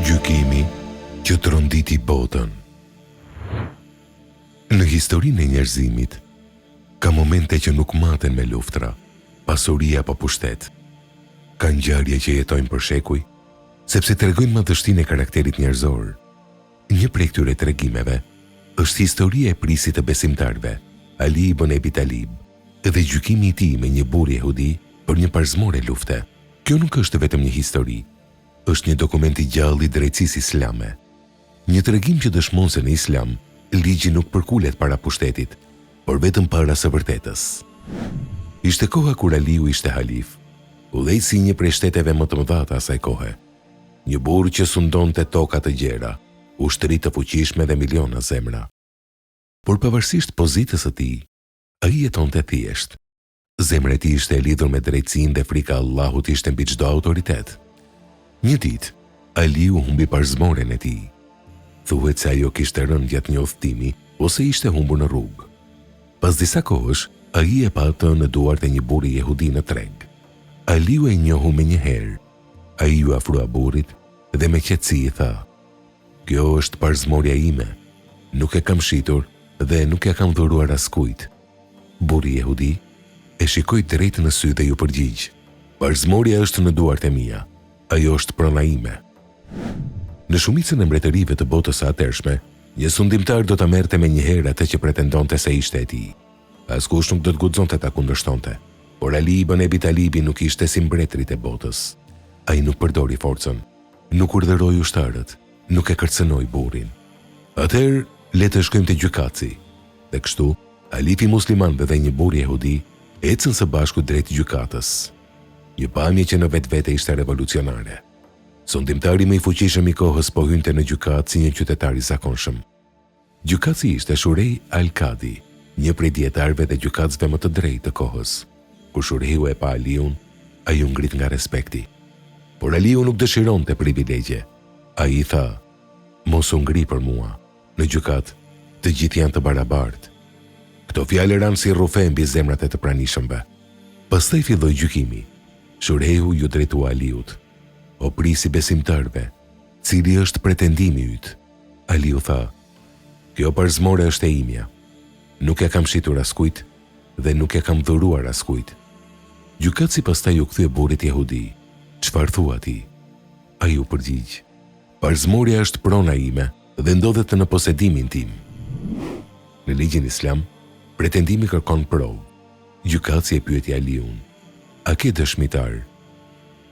Gjykimi që tronditi botën. Në historinë e njerëzimit, ka momente që nuk maten me luftra, pasuria apo pushtet. Ka ngjarje që jetojnë për shekuj, sepse tregojnë madhështinë e karakterit njerëzor. Një prej këtyre tregimeve është historia e prisit të besimtarve, Ali ibn Abi Talib, dhe gjykimi i tij me një burr jehudi për një parzmore lufte. Kjo nuk është vetëm një histori, është një dokument i gjallë i drejtësisë islame. Një tregim që dëshmon se në Islam, ligji nuk përkulet para pushtetit, por vetëm para së vërtetës. Ishte koha kur Aliu ishte halif, udhëheqësi i një prej shteteve më të mëdha të asaj kohe. Një burr që sundonte toka të gjera, ushtri të fuqishme dhe miliona zemra. Por pavarësisht pozitës së tij, ai jetonte thjesht. Zemra e tij ishte e lidhur me drejtsinë dhe frika e Allahut ishte mbi çdo autoritet. Një ditë, Aliu humbi parzmoren e tij. Thuhet se ajo kishte rënë gjatë një udhtimi ose ishte humbur në rrugë. Pas disa kohësh, ai e pa atë në duart e një burri jehudi në treg. Aliu e njohu menjëherë. Ai u afrua burrit dhe me qetësi i tha: "Kjo është parzmorja ime. Nuk e kam shitur dhe nuk e kam dhuruar askujt." Burri jehudi e shikoi drejt në sy dhe ju përgjigj: "Parzmorja është në duart e mia. Ajo është prona ime." Në shumicën e mbretërive të botës së atërshme, një sundimtar do ta merrte menjëherë atë që pretendonte se ishte e tij. Askush nuk do të guxonte ta kundërshtonte, por Ali ibn Abi Talibi nuk ishte si mbretërit e botës. Ai nuk përdori forcën, nuk urdhëroi ushtarët, nuk e kërcënoi burrin. Atëherë, le të shkojmë te gjykatësi. Dhe kështu, halifi muslimanëve dhe një burr jehudi ecën së bashku drejt gjykatës. Një pamje që në vetvete ishte revolucionare. Sundimtari më i fuqishëm i kohës po hynte në gjykatë si një qytetar i zakonshëm. Gjykatësi ishte Shurej al-Kadi, një prej dietarëve dhe gjykatësve më të drejtë të kohës. Kur Shurejhu e pa Aliun, ai u ngrit nga respekti. Por Aliu nuk dëshironte privilegje. Ai i tha: "Mos u ngri për mua. Në gjykatë, të gjithë janë të barabartë." Këto fjalë ranë si rrufe mbi zemrat e të pranishëmve. Pastaj filloi gjykimi. Shurejhu ju drejtua Aliut: "O prisi besimtarve, cili është pretendimi yt?" Aliu tha: "Kjo parzmore është e imja. Nuk e kam shitur askujt dhe nuk e kam dhuruar askujt." Gjykatësi pastaj u kthye burrit jehudi: "Çfarë thua ti?" Ai u përgjigj: "Parzmorja është prona ime dhe ndodhet në posedimin tim." Në ligjin islam, pretendimi kërkon provë. Gjykatësi e pyeti Aliun: "A ke dëshmitar?"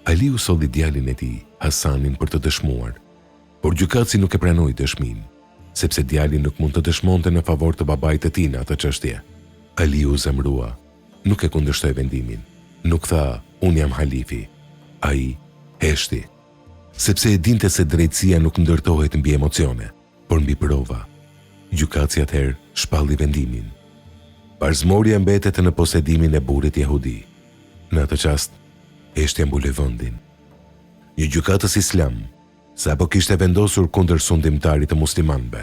Aliu solli djalin e tij, Hasanin, për të dëshmuar, por gjykatësi nuk e pranoi dëshminë, sepse djali nuk mund të dëshmonte në favor të babait të tij në atë çështje. Aliu zemrua, nuk e kundërshtoi vendimin, nuk tha: "Unë jam halifi." Ai heshti, sepse e dinte se drejtësia nuk ndërtohet mbi emocione, por mbi prova. Gjykatësi atëherë shpalli vendimin. Parzmorja mbetet në posedimin e burrit jehudi. Në atë çast, heshtja mbuloi vendin. Një gjykatës islam sapo kishte vendosur kundër sundimtarit të muslimanëve,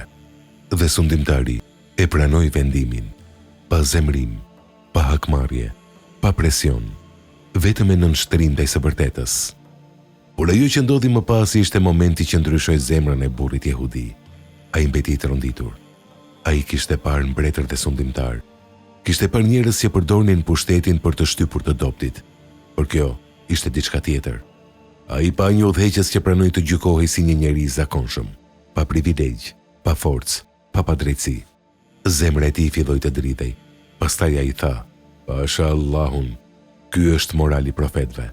dhe sundimtari e pranoi vendimin, pa zemrim, pa hakmarrje, pa presion, vetëm me nënshtrim ndaj së vërtetës. Por ajo që ndodhi më pas ishte momenti që ndryshoi zemrën e burrit jehudi. Ai mbeti i tronditur. Ai kishte parë mbretër dhe sundimtar. Kishte parë njerëz që përdornin pushtetin për të shtypur të dobtit. Por kjo ishte diçka tjetër. Ai pa një udhëheqës që pranoi të gjykohej si një njeri i zakonshëm, pa privilegj, pa forcë, pa padrejtësi. Zemra e tij filloi të dridhej. Pastaj ai tha: "Pasha Allahun, ky është morali i profetëve."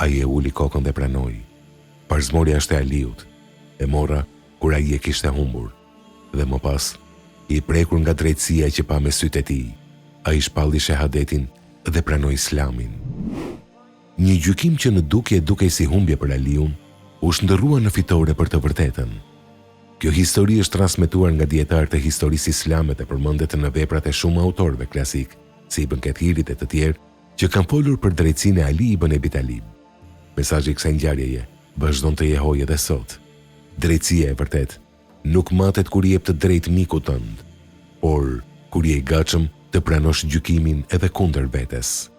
Ai e uli kokën dhe pranoi: "Parzmorja është e Aliut. E morra kur ai e kishte humbur." Dhe më pas, i prekur nga drejtësia që pa me sytë e tij, ai shpalli shahadetin dhe pranoi Islamin. Një gjykim që në dukej si humbje për Aliun, u shndërrua në fitore për të vërtetën. Kjo histori është transmetuar nga dietarët e historisë islame dhe përmendet në veprat e shumë autorëve klasik, si Ibn Kathirit e të tjerë, që kanë folur për drejtsinë e Ali ibn Abi Talib. Mesazhi i kësaj ngjarjeje vazhdon të jehojë edhe sot. Drejtësia e vërtet nuk matet kur i jep të drejtë mikut tënd, por kur je i gatshëm të pranosh gjykimin edhe kundër vetes.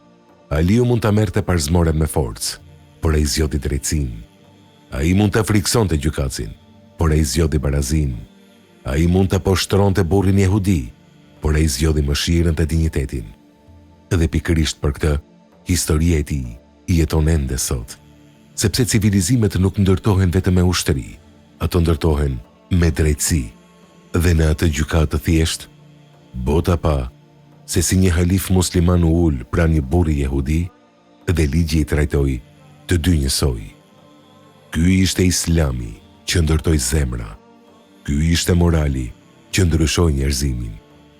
Aliu mund ta merrte parzmoren me forcë, por ai zgjodhi drejtsinë. Ai mund të frikson të gjykatësin, por ai zgjodhi barazin. Ai mund të poshtron të burrin jehudi, por ai zgjodhi mëshirën të dinjitetin. Dhe pikërisht për këtë, historia e tij jeton ende sot, sepse civilizimet nuk ndërtohen vetëm me ushtri, ato ndërtohen me drejtësi. Dhe në atë gjykatë të thjesht, bota pa se si një halif musliman u ul pranë një burri jehudi dhe ligji i trajtoi të dy njësoj. Ky ishte Islami që ndërtoi zemra. Ky ishte morali që ndryshoi njerëzimin.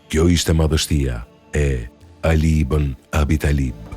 Kjo ishte madhështia e Ali ibn Abi Talib.